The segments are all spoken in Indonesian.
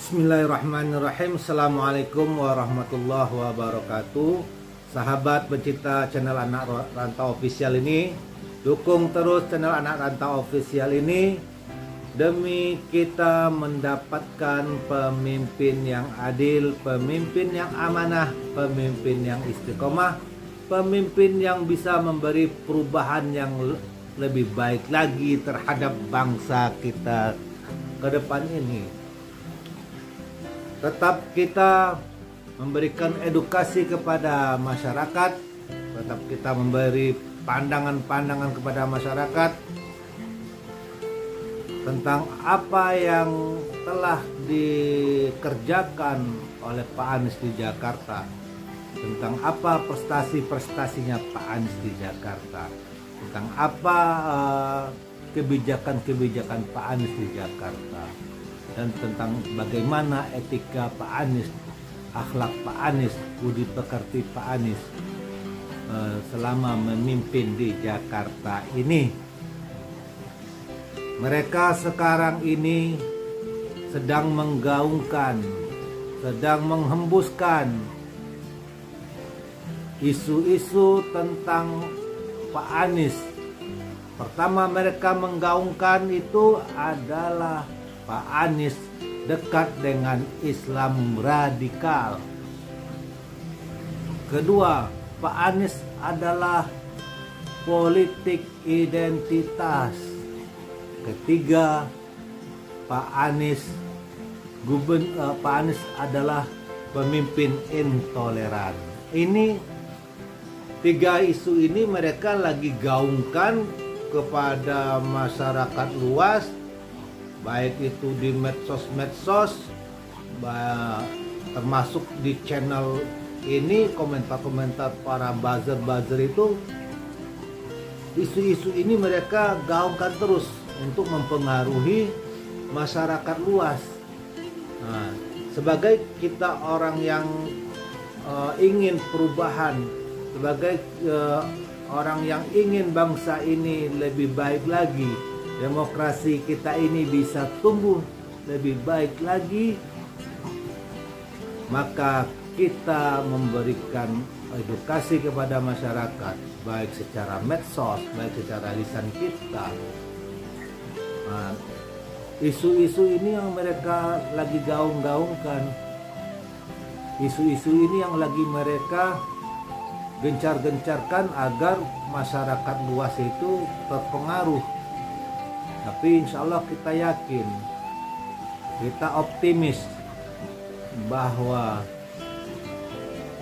Bismillahirrahmanirrahim. Assalamualaikum warahmatullahi wabarakatuh. Sahabat pecinta channel Anak Rantau Official ini, dukung terus channel Anak Rantau Official ini demi kita mendapatkan pemimpin yang adil, pemimpin yang amanah, pemimpin yang istiqomah, pemimpin yang bisa memberi perubahan yang lebih baik lagi terhadap bangsa kita ke depan ini. Tetap kita memberikan edukasi kepada masyarakat, tetap kita memberi pandangan-pandangan kepada masyarakat tentang apa yang telah dikerjakan oleh Pak Anies di Jakarta, tentang apa prestasi-prestasinya Pak Anies di Jakarta, tentang apa kebijakan-kebijakan Pak Anies di Jakarta, dan tentang bagaimana etika Pak Anies, akhlak Pak Anies, budi pekerti Pak Anies selama memimpin di Jakarta ini. Mereka sekarang ini sedang menggaungkan, sedang menghembuskan isu-isu tentang Pak Anies. Pertama mereka menggaungkan itu adalah Pak Anies dekat dengan Islam radikal. Kedua, Pak Anies adalah politik identitas. Ketiga, Pak Anies adalah pemimpin intoleran. Ini tiga isu ini mereka lagi gaungkan kepada masyarakat luas, baik itu di medsos, termasuk di channel ini, komentar-komentar para buzzer itu, isu-isu ini mereka gaungkan terus untuk mempengaruhi masyarakat luas. Nah, sebagai kita orang yang ingin perubahan, sebagai orang yang ingin bangsa ini lebih baik lagi, demokrasi kita ini bisa tumbuh lebih baik lagi, maka kita memberikan edukasi kepada masyarakat, baik secara medsos, baik secara lisan kita. Nah, isu-isu ini yang mereka lagi gaung-gaungkan, isu-isu ini yang lagi mereka gencar-gencarkan agar masyarakat luas itu terpengaruh. Tapi insya Allah kita yakin, kita optimis bahwa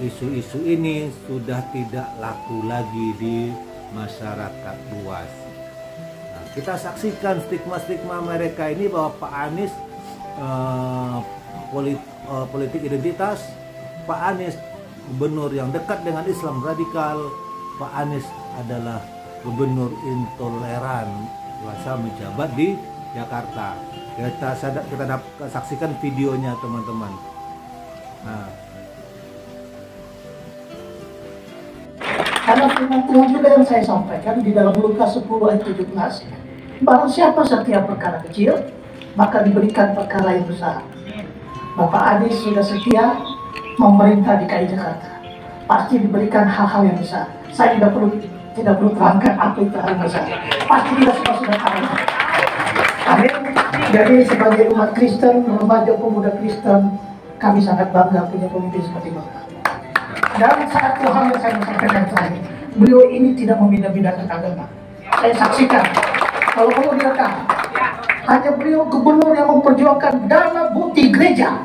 isu-isu ini sudah tidak laku lagi di masyarakat luas. Nah, kita saksikan stigma-stigma mereka ini bahwa Pak Anies politik identitas, Pak Anies gubernur yang dekat dengan Islam radikal, Pak Anies adalah gubernur intoleran masa menjabat di Jakarta. Kita saksikan videonya teman-teman. Nah, karena firman Tuhan juga yang saya sampaikan di dalam Lukas 10 ayat 17, barang siapa setiap perkara kecil, maka diberikan perkara yang besar. Bapak Anies sudah setia memerintah di DKI Jakarta, pasti diberikan hal-hal yang besar. Saya tidak perlu terangkan apa itu hal besar. Pasti kita semua sudah tahu. Amin. Jadi sebagai umat Kristen, remaja pemuda Kristen, kami sangat bangga punya pemimpin seperti Bapak. Dan satu hal yang saya sampaikan terakhir, beliau ini tidak membeda-bedakan agama. Saya saksikan, kalau kamu direkam, hanya beliau gubernur yang memperjuangkan dana bukti gereja.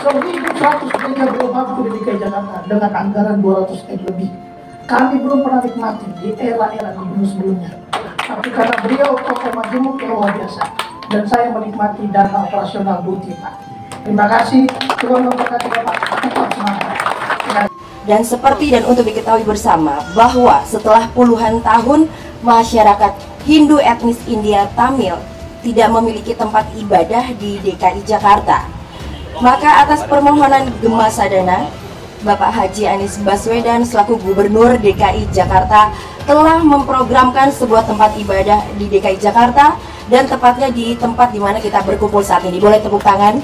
1.100 gereja beliau bantu di DKI Jakarta dengan anggaran 200 M lebih. Kami belum pernah nikmati di era-era gubernur sebelumnya. Tapi karena beliau tokoh majemuk yang luar biasa, dan saya menikmati dana operasional bukti, Pak. Terima kasih, Tuhan memberkati Bapak. Tetap semangat. Dan seperti dan untuk diketahui bersama bahwa setelah puluhan tahun masyarakat Hindu etnis India Tamil tidak memiliki tempat ibadah di DKI Jakarta, maka atas permohonan Gema Sadana Bapak Haji Anies Baswedan selaku Gubernur DKI Jakarta telah memprogramkan sebuah tempat ibadah di DKI Jakarta dan tepatnya di tempat di mana kita berkumpul saat ini. Boleh tepuk tangan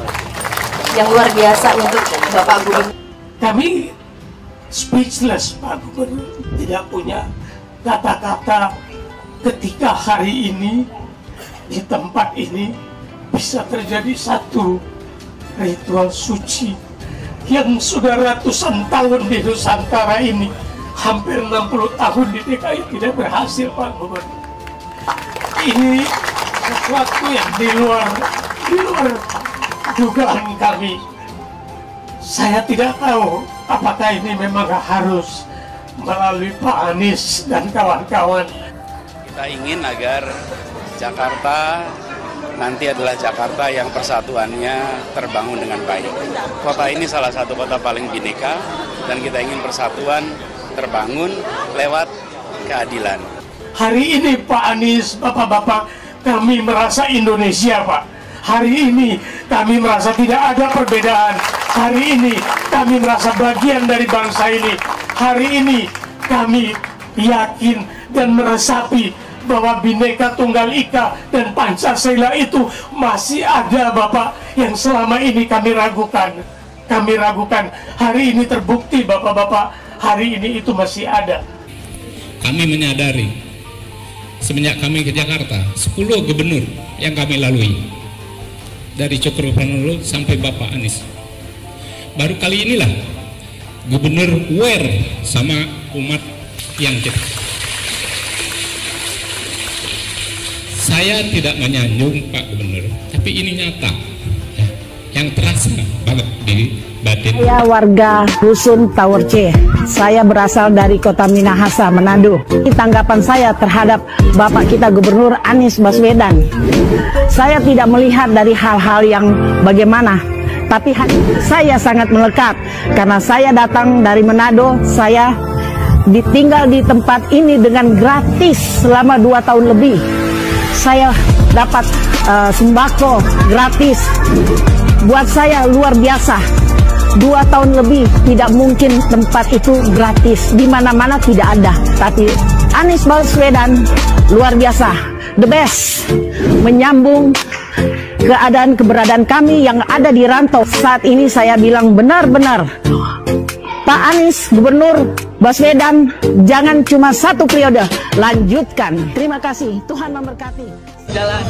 yang luar biasa untuk Bapak Gubernur. Kami speechless, Pak Gubernur, tidak punya kata-kata ketika hari ini di tempat ini bisa terjadi satu ritual suci yang sudah ratusan tahun di Nusantara ini, hampir 60 tahun di DKI tidak berhasil, Pak Gubernur. Ini sesuatu yang di luar dugaan kami. Saya tidak tahu apakah ini memang harus melalui Pak Anies dan kawan-kawan. Kita ingin agar Jakarta nanti adalah Jakarta yang persatuannya terbangun dengan baik. Kota ini salah satu kota paling bineka dan kita ingin persatuan terbangun lewat keadilan. Hari ini Pak Anies, Bapak-bapak, kami merasa Indonesia, Pak. Hari ini kami merasa tidak ada perbedaan. Hari ini kami merasa bagian dari bangsa ini. Hari ini kami yakin dan meresapi bahwa Bhinneka Tunggal Ika dan Pancasila itu masih ada, Bapak, yang selama ini kami ragukan. Kami ragukan. Hari ini terbukti, Bapak-bapak, hari ini itu masih ada. Kami menyadari semenjak kami ke Jakarta, 10 gubernur yang kami lalui dari Cokroaminoto sampai Bapak Anies. Baru kali inilah gubernur aware sama umat yang kita. Saya tidak menyanjung Pak Gubernur, tapi ini nyata, ya, yang terasa banget di batin. Saya warga Dusun Tower C. Saya berasal dari Kota Minahasa, Manado. Ini tanggapan saya terhadap Bapak kita Gubernur Anies Baswedan. Saya tidak melihat dari hal-hal yang bagaimana, tapi saya sangat melekat karena saya datang dari Manado. Saya ditinggal di tempat ini dengan gratis selama 2 tahun lebih. Saya dapat sembako gratis. Buat saya luar biasa. 2 tahun lebih tidak mungkin tempat itu gratis. Di mana-mana tidak ada. Tapi Anies Baswedan luar biasa, the best, menyambung keberadaan kami yang ada di rantau. Saat ini saya bilang benar-benar Pak Anies Gubernur Baswedan jangan cuma 1 periode, lanjutkan. Terima kasih, Tuhan memberkati. Jalan.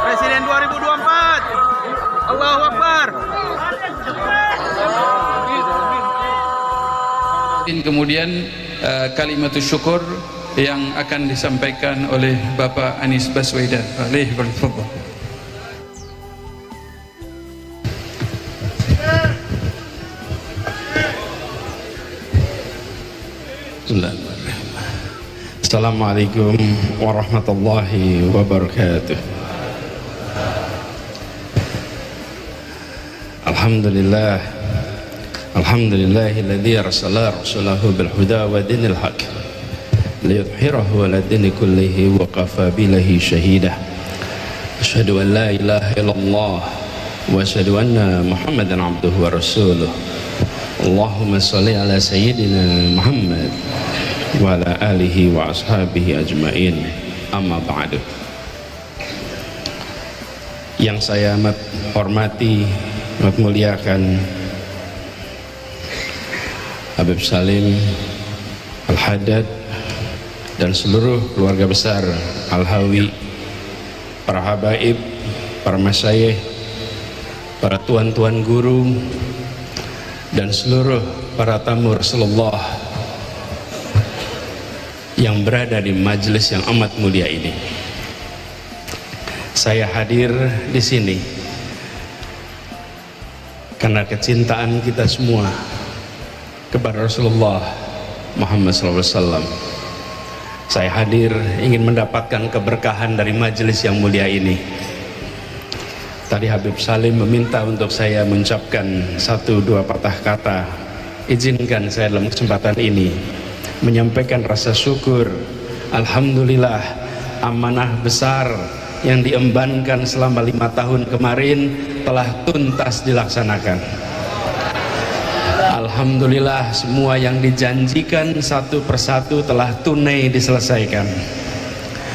Presiden 2024. Allahu Akbar. Kemudian kalimatus syukur yang akan disampaikan oleh Bapak Anies Baswedan. Assalamualaikum warahmatullahi wabarakatuh. Alhamdulillah. Alhamdulillahilladzi arsala rasulahu bil huda wa dinil haq liyudhhirahu 'ala dini kullihi wa kafa billahi shahida. Asyhadu an la ilaha illallah wa asyhadu anna Muhammadan abduhu wa rasuluh. Allahumma shalli ala sayyidina Muhammad wa ala alihi wa ashabihi ajmain. Amma ba'du. Yang saya amat hormati, amat muliakan Habib Salim Al-Haddad dan seluruh keluarga besar Al-Hawi, para habaib, para masyayikh, para tuan-tuan guru, dan seluruh para tamu Rasulullah yang berada di majelis yang amat mulia ini. Saya hadir di sini karena kecintaan kita semua kepada Rasulullah Muhammad SAW. Saya hadir ingin mendapatkan keberkahan dari majelis yang mulia ini. Tadi Habib Salim meminta untuk saya mengucapkan 1-2 patah kata. Izinkan saya dalam kesempatan ini menyampaikan rasa syukur, alhamdulillah, amanah besar yang diembankan selama 5 tahun kemarin telah tuntas dilaksanakan. Alhamdulillah, semua yang dijanjikan satu persatu telah tunai diselesaikan.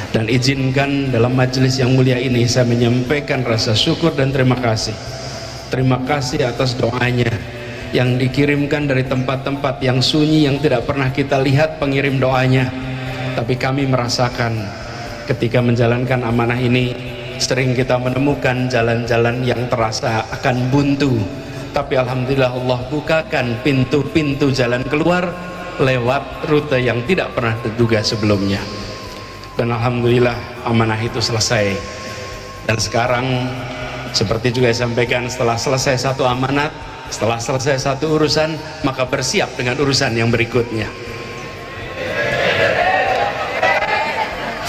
Dan izinkan dalam majelis yang mulia ini saya menyampaikan rasa syukur dan terima kasih. Terima kasih atas doanya yang dikirimkan dari tempat-tempat yang sunyi yang tidak pernah kita lihat pengirim doanya. Tapi kami merasakan ketika menjalankan amanah ini sering kita menemukan jalan-jalan yang terasa akan buntu. Tapi alhamdulillah Allah bukakan pintu-pintu jalan keluar lewat rute yang tidak pernah terduga sebelumnya. Dan alhamdulillah amanah itu selesai. Dan sekarang seperti juga disampaikan, setelah selesai satu amanat, setelah selesai satu urusan, maka bersiap dengan urusan yang berikutnya.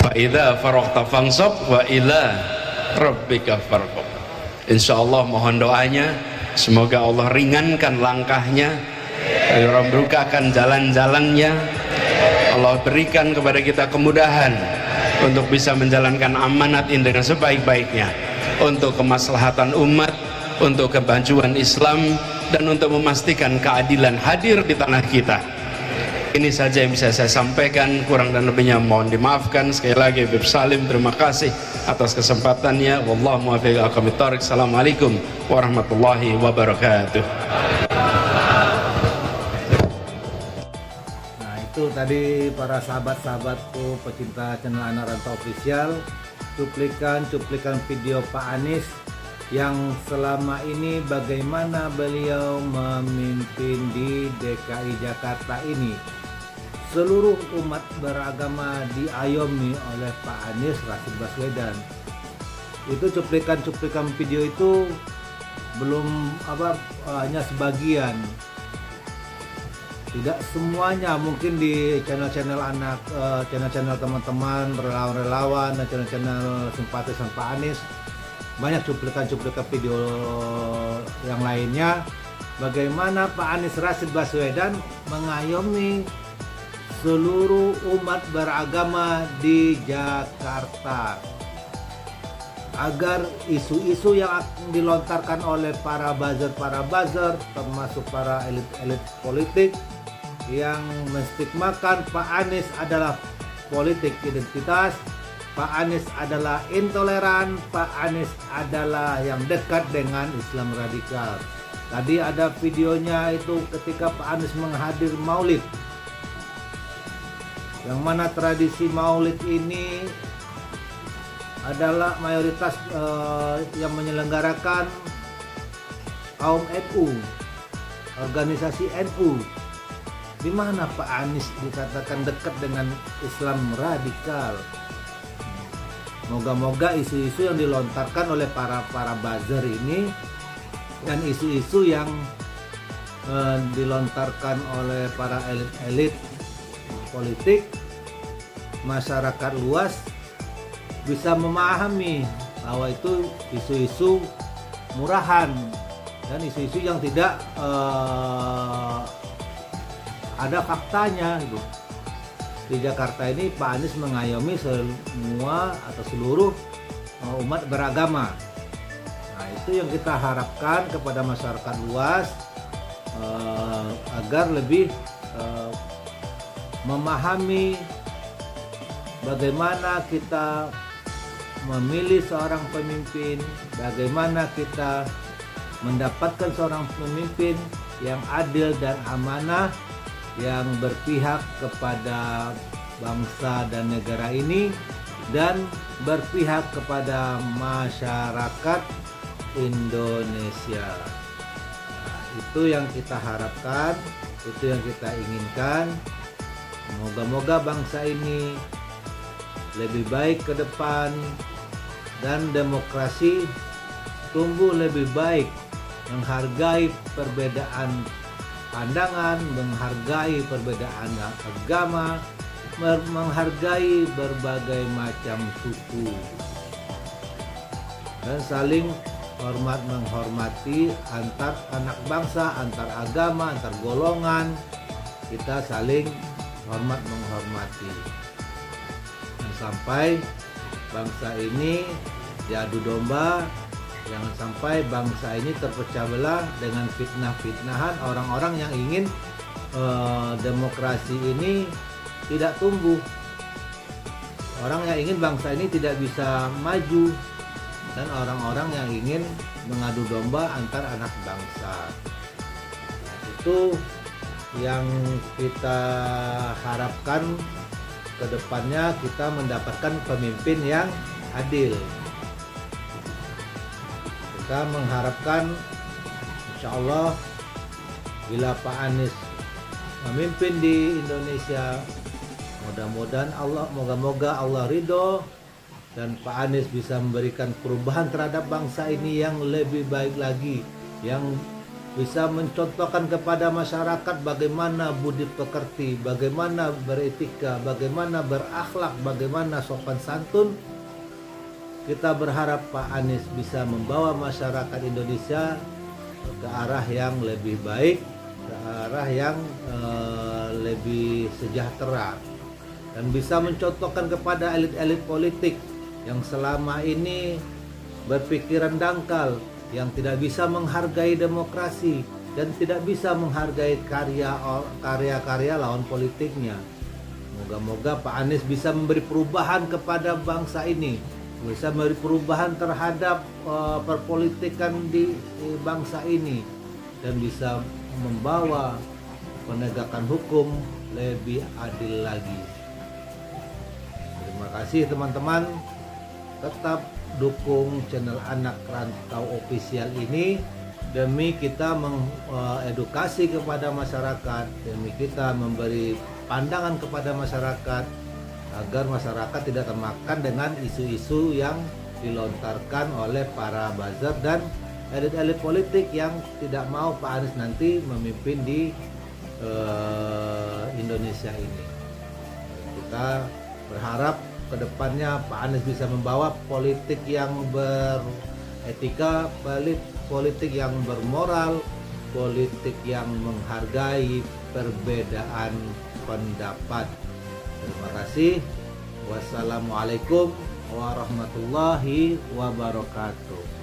Fa idza faraghta fansab wa ila rabbika farghab. Insyaallah mohon doanya, semoga Allah ringankan langkahnya, Allah bukakan jalan-jalannya, Allah berikan kepada kita kemudahan untuk bisa menjalankan amanat ini dengan sebaik-baiknya, untuk kemaslahatan umat, untuk kemajuan Islam, dan untuk memastikan keadilan hadir di tanah kita. Ini saja yang bisa saya sampaikan, kurang dan lebihnya mohon dimaafkan. Sekali lagi Habib Salim terima kasih atas kesempatannya. Wallahu muwaffiq aqwamit thoriq. Assalamualaikum warahmatullahi wabarakatuh. Nah, itu tadi para sahabat-sahabatku pecinta channel Anak Rantau Official, cuplikan video Pak Anies yang selama ini bagaimana beliau memimpin di DKI Jakarta ini. Seluruh umat beragama diayomi oleh Pak Anies Rashid Baswedan. Itu cuplikan video itu belum hanya sebagian, tidak semuanya. Mungkin di channel-channel anak, channel-channel teman-teman relawan-relawan dan channel-channel simpatisan Pak Anies banyak cuplikan video yang lainnya bagaimana Pak Anies Rashid Baswedan mengayomi seluruh umat beragama di Jakarta agar isu-isu yang dilontarkan oleh para buzzer termasuk para elit politik yang menstigmakan Pak Anies adalah politik identitas, Pak Anies adalah intoleran, Pak Anies adalah yang dekat dengan Islam radikal. Tadi ada videonya itu ketika Pak Anies menghadir Maulid, yang mana tradisi Maulid ini adalah mayoritas yang menyelenggarakan kaum NU, organisasi NU, di mana Pak Anies dikatakan dekat dengan Islam radikal. Moga-moga isu-isu yang dilontarkan oleh para buzzer ini dan isu-isu yang dilontarkan oleh para elit politik, masyarakat luas bisa memahami bahwa itu isu-isu murahan dan isu-isu yang tidak ada faktanya gitu. Di Jakarta ini Pak Anies mengayomi semua atau seluruh umat beragama. Nah, itu yang kita harapkan kepada masyarakat luas agar lebih memahami bagaimana kita memilih seorang pemimpin, bagaimana kita mendapatkan seorang pemimpin yang adil dan amanah, yang berpihak kepada bangsa dan negara ini dan berpihak kepada masyarakat Indonesia. Nah, itu yang kita harapkan, itu yang kita inginkan. Moga-moga bangsa ini lebih baik ke depan dan demokrasi tumbuh lebih baik, menghargai perbedaan pandangan, menghargai perbedaan agama, menghargai berbagai macam suku, dan saling hormat menghormati antar anak bangsa, antar agama, antar golongan. Kita saling hormat menghormati, dan sampai bangsa ini diadu domba, jangan sampai bangsa ini terpecah belah dengan fitnah-fitnahan orang-orang yang ingin demokrasi ini tidak tumbuh, orang yang ingin bangsa ini tidak bisa maju, dan orang-orang yang ingin mengadu domba antar anak bangsa. Itu yang kita harapkan ke depannya, kita mendapatkan pemimpin yang adil. Kita mengharapkan insya Allah bila Pak Anies memimpin di Indonesia, mudah-mudahan moga-moga Allah ridho dan Pak Anies bisa memberikan perubahan terhadap bangsa ini yang lebih baik lagi, yang bisa mencontohkan kepada masyarakat bagaimana budi pekerti, bagaimana beretika, bagaimana berakhlak, bagaimana sopan santun. Kita berharap Pak Anies bisa membawa masyarakat Indonesia ke arah yang lebih baik, ke arah yang lebih sejahtera, dan bisa mencontohkan kepada elit-elit politik yang selama ini berpikiran dangkal, yang tidak bisa menghargai demokrasi dan tidak bisa menghargai karya-karya lawan politiknya. Moga-moga Pak Anies bisa memberi perubahan kepada bangsa ini, bisa memberi perubahan terhadap perpolitikan di bangsa ini, dan bisa membawa penegakan hukum lebih adil lagi. Terima kasih teman-teman, tetap dukung channel Anak Rantau Official ini demi kita mengedukasi kepada masyarakat, demi kita memberi pandangan kepada masyarakat agar masyarakat tidak termakan dengan isu-isu yang dilontarkan oleh para buzzer dan elit-elit politik yang tidak mau Pak Anies nanti memimpin di Indonesia ini. Kita berharap kedepannya Pak Anies bisa membawa politik yang beretika, politik yang bermoral, politik yang menghargai perbedaan pendapat. Terima kasih. Wassalamualaikum warahmatullahi wabarakatuh.